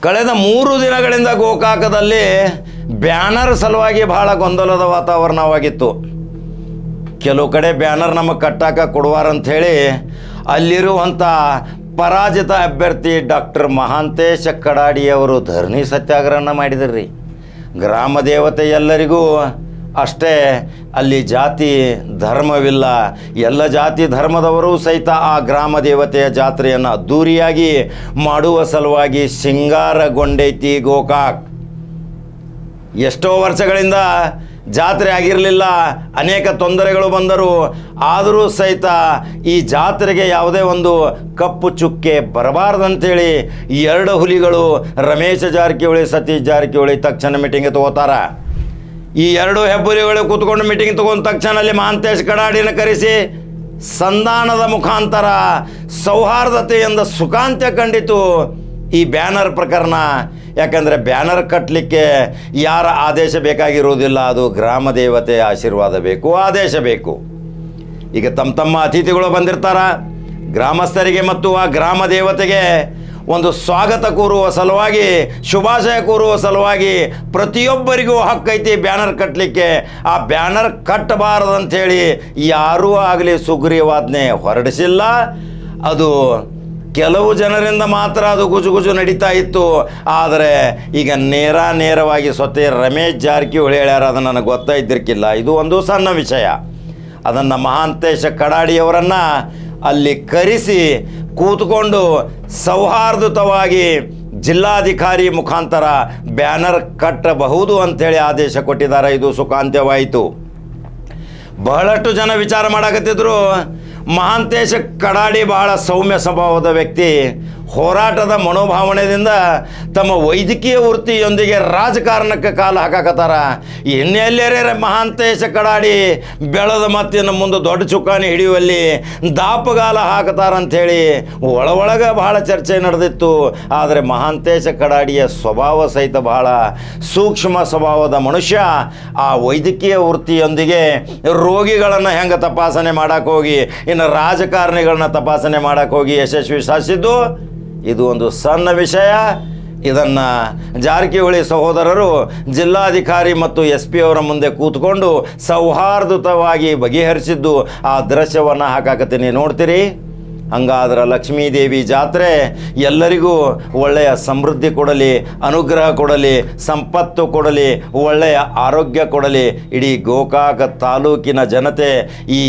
ಕಳೆದ 3 ದಿನಗಳಿಂದ ಗೋಕಾಕದಲ್ಲಿ ಬ್ಯಾನರ್ ಸಲುವಾಗಿ ಬಹಳ ಗೊಂದಲದ ವಾತಾವರಣವಾಗಿತ್ತು. ಕೆಲವು ಕಡೆ ಬ್ಯಾನರ್ ನಮಗೆ ಕಟ್ಟಾಕ ಕೊಡುವಾರಂಥೇಳಿ ಅಲ್ಲಿರುವಂಥ ಪರಾಜಿತ ಅಭ್ಯರ್ಥಿ ಡಾಕ್ಟರ್ ಮಹಾಂತೇಶ ಕಡಾಡಿಯವರು ಧರಣಿ ಸತ್ಯಾಗ್ರಹನ ಮಾಡಿದ್ರಿ. ಗ್ರಾಮ ದೇವತೆ ಎಲ್ಲರಿಗೂ ಅಷ್ಟೇ, ಅಲ್ಲಿ ಜಾತಿ ಧರ್ಮವಿಲ್ಲ, ಎಲ್ಲ ಜಾತಿ ಧರ್ಮದವರು ಸಹಿತ ಆ ಗ್ರಾಮ ದೇವತೆಯ ಜಾತ್ರೆಯನ್ನು ಅದ್ಧೂರಿಯಾಗಿ ಮಾಡುವ ಸಲುವಾಗಿ ಶೃಂಗಾರಗೊಂಡೈತಿ ಗೋಕಾಕ್. ಎಷ್ಟೋ ವರ್ಷಗಳಿಂದ ಜಾತ್ರೆ ಆಗಿರಲಿಲ್ಲ, ಅನೇಕ ತೊಂದರೆಗಳು ಬಂದರು. ಆದರೂ ಸಹಿತ ಈ ಜಾತ್ರೆಗೆ ಯಾವುದೇ ಒಂದು ಕಪ್ಪು ಚುಕ್ಕೆ ಬರಬಾರ್ದಂತೇಳಿ 2 ಹುಲಿಗಳು ರಮೇಶ ಜಾರಕಿಹೊಳಿ, ಸತೀಶ್ ಜಾರಕಿಹೊಳಿ ತಕ್ಷಣ ಮೀಟಿಂಗ್ ತಗೋತಾರ. ಈ 2 ಹೆಬ್ಬುಲಿಗಳು ಕೂತ್ಕೊಂಡು ಮೀಟಿಂಗ್ ತಗೊಂಡ ತಕ್ಷಣ ಅಲ್ಲಿ ಮಹಾಂತೇಶ ಕಡಾಡಿನ ಕರೆಸಿ ಸಂಧಾನದ ಮುಖಾಂತರ ಸೌಹಾರ್ದತೆಯಿಂದ ಸುಖಾಂತ್ಯ ಕಂಡಿತು ಈ ಬ್ಯಾನರ್ ಪ್ರಕರಣ. ಯಾಕಂದರೆ ಬ್ಯಾನರ್ ಕಟ್ಟಲಿಕ್ಕೆ ಯಾರ ಆದೇಶ ಬೇಕಾಗಿರುವುದಿಲ್ಲ, ಅದು ಗ್ರಾಮ ದೇವತೆಯ ಆಶೀರ್ವಾದ ಬೇಕು, ಆದೇಶ ಬೇಕು. ಈಗ ತಮ್ಮ ಅತಿಥಿಗಳು ಬಂದಿರ್ತಾರ, ಗ್ರಾಮಸ್ಥರಿಗೆ ಮತ್ತು ಆ ಗ್ರಾಮ ದೇವತೆಗೆ ಒಂದು ಸ್ವಾಗತ ಕೋರುವ ಸಲುವಾಗಿ, ಶುಭಾಶಯ ಕೋರುವ ಸಲುವಾಗಿ ಪ್ರತಿಯೊಬ್ಬರಿಗೂ ಹಕ್ಕೈತಿ ಬ್ಯಾನರ್ ಕಟ್ಟಲಿಕ್ಕೆ. ಆ ಬ್ಯಾನರ್ ಕಟ್ಟಬಾರದಂಥೇಳಿ ಯಾರೂ ಆಗಲಿ ಸುಗ್ರೀವಾಜ್ಞೆ ಹೊರಡಿಸಿಲ್ಲ. ಅದು ಕೆಲವು ಜನರಿಂದ ಮಾತ್ರ ಅದು ಗುಜುಗುಜು ನಡೀತಾ ಇತ್ತು. ಆದರೆ ಈಗ ನೇರವಾಗಿ ಸ್ವತಃ ರಮೇಶ್ ಜಾರಕಿಹೊಳಿ ಹೇಳ್ಯಾರ, ಅದು ನನಗೆ ಗೊತ್ತಾಯ್ತಿರ್ಕಿಲ್ಲ. ಇದು ಒಂದು ಸಣ್ಣ ವಿಷಯ. ಅದನ್ನು ಮಹಾಂತೇಶ ಕಡಾಡಿಯವರನ್ನು ಅಲ್ಲಿ ಕರೆಸಿ ಕೂತ್ಕೊಂಡು ಸೌಹಾರ್ದಯುತವಾಗಿ ಜಿಲ್ಲಾಧಿಕಾರಿ ಮುಖಾಂತರ ಬ್ಯಾನರ್ ಕಟ್ಟಬಹುದು ಅಂಥೇಳಿ ಆದೇಶ ಕೊಟ್ಟಿದ್ದಾರೆ. ಇದು ಸುಖಾಂತ್ಯವಾಯಿತು. ಬಹಳಷ್ಟು ಜನ ವಿಚಾರ ಮಾಡಕತ್ತಿದ್ರು, ಮಹಾಂತೇಶ ಕಡಾಡಿ ಬಹಳ ಸೌಮ್ಯ ಸ್ವಭಾವದ ವ್ಯಕ್ತಿ, ಹೋರಾಟದ ಮನೋಭಾವನೆಯಿಂದ ತಮ್ಮ ವೈದ್ಯಕೀಯ ವೃತ್ತಿಯೊಂದಿಗೆ ರಾಜಕಾರಣಕ್ಕೆ ಕಾಲು ಹಾಕಾಕತ್ತಾರ. ಇನ್ನೆಲ್ಲರೇ ಮಹಾಂತೇಶ ಕಡಾಡಿ ಬೆಳೆದ ಮತ್ತಿನ ಮುಂದೆ ದೊಡ್ಡ ಚುಕ್ಕಾಣಿ ಹಿಡಿಯುವಲ್ಲಿ ದಾಪಗಾಲ ಹಾಕತಾರಂಥೇಳಿ ಒಳಗೆ ಬಹಳ ಚರ್ಚೆ ನಡೆದಿತ್ತು. ಆದರೆ ಮಹಾಂತೇಶ ಕಡಾಡಿಯ ಸ್ವಭಾವ ಸಹಿತ ಬಹಳ ಸೂಕ್ಷ್ಮ ಸ್ವಭಾವದ ಮನುಷ್ಯ. ಆ ವೈದ್ಯಕೀಯ ವೃತ್ತಿಯೊಂದಿಗೆ ರೋಗಿಗಳನ್ನು ಹೆಂಗೆ ತಪಾಸಣೆ ಮಾಡೋಕ್ಕೆ ಹೋಗಿ ಇನ್ನು ರಾಜಕಾರಣಿಗಳನ್ನ ತಪಾಸಣೆ ಮಾಡೋಕ್ಕೆ ಹೋಗಿ ಯಶಸ್ವಿ ಸಾಧಿಸಿದ್ದು ಇದು ಒಂದು ಸಣ್ಣ ವಿಷಯ. ಇದನ್ನು ಜಾರಕಿಹೊಳಿ ಸಹೋದರರು ಜಿಲ್ಲಾಧಿಕಾರಿ ಮತ್ತು SP ಅವರ ಮುಂದೆ ಕೂತ್ಕೊಂಡು ಸೌಹಾರ್ದಯುತವಾಗಿ ಬಗೆಹರಿಸಿದ್ದು ಆ ದೃಶ್ಯವನ್ನು ಹಾಕಾಕತ್ತೀನಿ, ನೋಡ್ತೀರಿ. ಹಂಗಾದ್ರೆ ಲಕ್ಷ್ಮೀದೇವಿ ಜಾತ್ರೆ ಎಲ್ಲರಿಗೂ ಒಳ್ಳೆಯ ಸಮೃದ್ಧಿ ಕೊಡಲಿ, ಅನುಗ್ರಹ ಕೊಡಲಿ, ಸಂಪತ್ತು ಕೊಡಲಿ, ಒಳ್ಳೆಯ ಆರೋಗ್ಯ ಕೊಡಲಿ. ಇಡೀ ಗೋಕಾಕ ತಾಲೂಕಿನ ಜನತೆ ಈ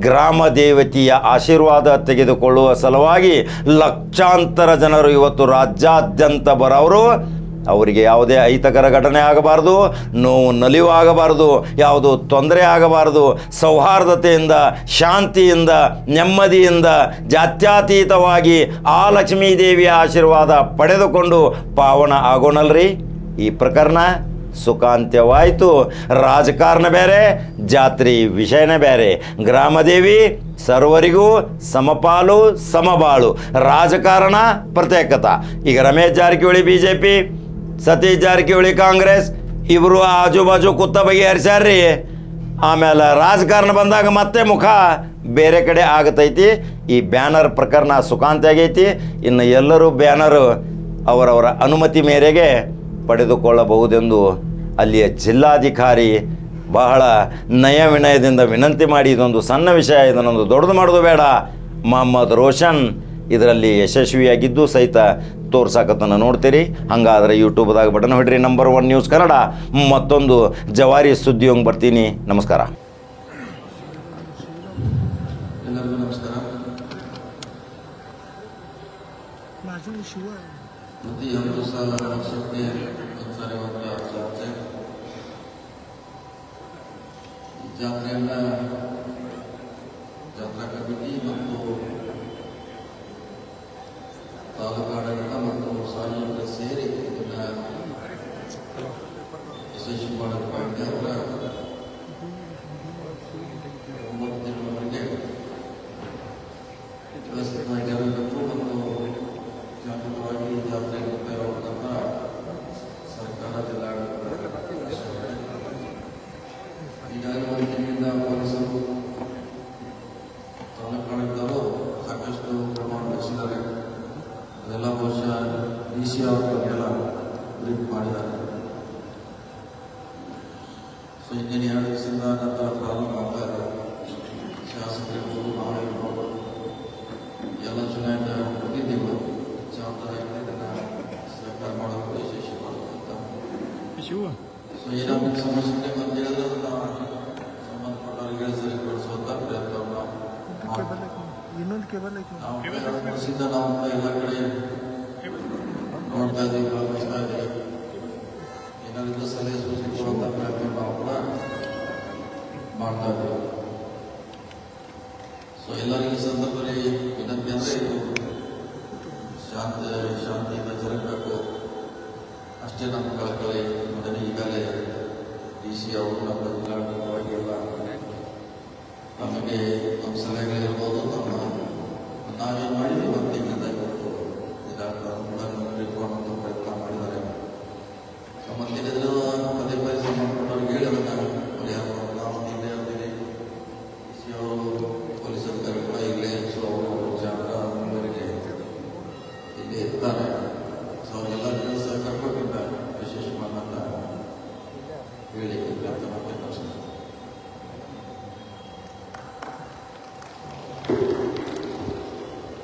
ಗ್ರಾಮ ದೇವತೆಯ ಆಶೀರ್ವಾದ ತೆಗೆದುಕೊಳ್ಳುವ ಸಲುವಾಗಿ ಲಕ್ಷಾಂತರ ಜನರು ಇವತ್ತು ರಾಜ್ಯಾದ್ಯಂತ ಬರೋರು. ಅವರಿಗೆ ಯಾವುದೇ ಅಹಿತಕರ ಘಟನೆ ಆಗಬಾರ್ದು, ನೋವು ನಲಿವು ಆಗಬಾರ್ದು, ಯಾವುದೂ ತೊಂದರೆ ಆಗಬಾರ್ದು. ಸೌಹಾರ್ದತೆಯಿಂದ, ಶಾಂತಿಯಿಂದ, ನೆಮ್ಮದಿಯಿಂದ, ಜಾತ್ಯತೀತವಾಗಿ ಆ ಲಕ್ಷ್ಮೀದೇವಿಯ ಆಶೀರ್ವಾದ ಪಡೆದುಕೊಂಡು ಪಾವನ ಆಗೋಣಲ್ರಿ. ಈ ಪ್ರಕರಣ ಸುಖಾಂತ್ಯವಾಯಿತು. ರಾಜಕಾರಣ ಬೇರೆ, ಜಾತ್ರೆ ವಿಷಯನೇ ಬೇರೆ. ಗ್ರಾಮದೇವಿ ಸರ್ವರಿಗೂ ಸಮಪಾಲು ಸಮಬಾಳು, ರಾಜಕಾರಣ ಪ್ರತ್ಯೇಕತ. ಈಗ ರಮೇಶ್ ಜಾರಕಿಹೊಳಿ BJP, ಸತೀಶ್ ಜಾರಕಿಹೊಳಿ ಕಾಂಗ್ರೆಸ್, ಇವರು ಆಜು ಬಾಜು ಕುತ್ತ ಬಗೆಹರಿಸ್ಯಾರ್ರಿ. ಆಮೇಲೆ ರಾಜಕಾರಣ ಬಂದಾಗ ಮತ್ತೆ ಮುಖ ಬೇರೆ ಕಡೆ ಆಗತೈತಿ. ಈ ಬ್ಯಾನರ್ ಪ್ರಕರಣ ಸುಖಾಂತ್ಯ ಆಗೈತಿ. ಇನ್ನು ಎಲ್ಲರೂ ಬ್ಯಾನರ್ ಅವರವರ ಅನುಮತಿ ಮೇರೆಗೆ ಪಡೆದುಕೊಳ್ಳಬಹುದೆಂದು ಅಲ್ಲಿಯ ಜಿಲ್ಲಾಧಿಕಾರಿ ಬಹಳ ನಯ ವಿನಯದಿಂದ ವಿನಂತಿ ಮಾಡಿ, ಇದೊಂದು ಸಣ್ಣ ವಿಷಯ, ಇದನ್ನೊಂದು ದೊಡ್ಡದು ಮಾಡೋದು ಬೇಡ. ಮೊಹಮ್ಮದ್ ರೋಷನ್ ಇದರಲ್ಲಿ ಯಶಸ್ವಿಯಾಗಿದ್ದು ಸಹಿತ ತೋರ್ಸಾಕತ್ತನ್ನು ನೋಡ್ತೀರಿ. ಹಾಗಾದರೆ ಯೂಟ್ಯೂಬ್ದಾಗ ಬಟನ್ ಹೊಡ್ರಿ, ನಂಬರ್ 1 ನ್ಯೂಸ್ ಕನ್ನಡ. ಮತ್ತೊಂದು ಜವಾರಿ ಸುದ್ದಿ ಹಂಗೆ ಬರ್ತೀನಿ. ನಮಸ್ಕಾರ. ಎಲ್ಲರಿಗೂ ನಮಸ್ಕಾರ. ಪ್ರತಿ 10,000 ವರ್ಷಕ್ಕೆ ಒಂದ್ಸಾರಿ ಒಂದು ಜಾತ್ರೆ. ಈ ಜಾತ್ರೆಯನ್ನು ಜಾತ್ರಾ ಕಮಿಟಿ ಮತ್ತು ತಾಲೂಕಾಡಳಿತ ಮತ್ತು ಸಾರ್ವಜನಿಕರು ಸೇರಿ ಇದನ್ನು ಯಶಸ್ವಿ ಮಾಡಬೇಕಾಗಿದೆ. ಅವರ 9 ದಿನಗಳವರೆಗೆ ವ್ಯವಸ್ಥಿತವಾಗಿರಬೇಕು ಮತ್ತು ಜಾಗೃತವಾಗಿ ಜಾತ್ರೆ ಹೋಗ್ತಾ ಇರುವಂತಹ ಸರ್ಕಾರ ಜಿಲ್ಲಾಡಳಿತ ಈಗಾಗಲೇ ಒಂದು ತಿಂಗಳಿಂದ ಪೊಲೀಸರು ತಾಲೂಕಾಡಳಿತರು ಸಾಕಷ್ಟು ಕ್ರಮ ವಹಿಸಿದ್ದಾರೆ. ಅದೆಲ್ಲ ಬಹುಶಃ DC ಅವರು ಟ್ರಿಪ್ ಮಾಡಿದ್ದಾರೆ. ಸೊ ಇನ್ನೇನು 2 ದಿವಸದಿಂದ ನಂತರ ಪ್ರಾರಂಭ ಆಗ್ತಾ ಇದೆ. ಶಾಸಕರಿರ್ಬೋದು, ನಾವಿರ್ಬೋದು, ಎಲ್ಲ ಚುನಾಯಿತ ಪ್ರತಿನಿಧಿಗಳು ಜವಾಬ್ದಾರಿಯಿಂದ ಇದನ್ನು ಸ್ವೀಕಾರ ಮಾಡೋದು ವಿಶೇಷ ಮಾಡುತ್ತಂತ. ಸೊ ಏನಾದರೂ ಸಮಸ್ಯೆ ಅಂತ ಹೇಳಿದ್ರೆ ಅದನ್ನು ಸಂಬಂಧಪಟ್ಟವರಿಗೆ ಸರಿಪಡಿಸುವಂಥ ಪ್ರಯತ್ನವನ್ನು ನಾವು ವರ್ಷದಿಂದ ನಾವು ಎಲ್ಲ ಕಡೆ ನೋಡ್ತಾ ಇದ್ದೀವಿ, ಗಮನಿಸ್ತಾ ಇದ್ದೀವಿ. ಏನಾದರೂ ಸಲಹೆ ಸೂಚನೆ ಕೊಡುವಂಥ ಪ್ರಯತ್ನ ನಾವು ಕೂಡ ಮಾಡ್ತಾ ಇದ್ದೀವಿ. ಸೊ ಎಲ್ಲರಿಗೂ ಈ ಸಂದರ್ಭದಲ್ಲಿ ವಿನಂತಿ ಅಂದರೆ ಇದು ಶಾಂತಿಯಿಂದ ಜರುಗಬೇಕು ಅಷ್ಟೇ ನಮ್ಮ ಕಳಕಳಿ. ಮೊದಲು ಈಗಾಗಲೇ DC ಅವರು ನಮ್ಮ ಜಿಲ್ಲಾಡಳಿತವಾಗಿ ಎಲ್ಲ ನಮಗೆ ನಮ್ಮ ಸಲಹೆಗಳಿರ್ಬೋದು, ನಾವೇನು ಮಾಡಿದ್ದೀವಿ ಒಂದು ತಿಂಗಳಿಂದ ಇವತ್ತು ಜಿಲ್ಲಾಡಳಿತ ಪ್ರಯತ್ನ ಮಾಡಿದ್ದಾರೆ. ಮತ್ತೇನಿದ್ರು ಪದೇ ಪದೇ ಸಂಬಂಧಪಟ್ಟವ್ರಿಗೆ ಹೇಳಿ ಅದನ್ನು ಪರಿಹಾರ ನಾವು ಹಿಂದೆ ಹೇಳ್ತೀವಿ. DC ಅವರು ಪೊಲೀಸ್ ಅಧಿಕಾರಿ ಕೂಡ ಈಗಲೇ ಸೊ ಅವರು ಜಾಗರಿಗೆ ಇಲ್ಲಿ ಇರ್ತಾರೆ. ಸೊ ಅವರೆಲ್ಲರಿಗೂ ಸಹಕಾರ ಕೊಟ್ಟಿದ್ದಾರೆ ವಿಶೇಷವಾದಂಥ ಹೇಳಿಕೆ ಪ್ರಯತ್ನ ಮಾಡ್ತಾರೆ.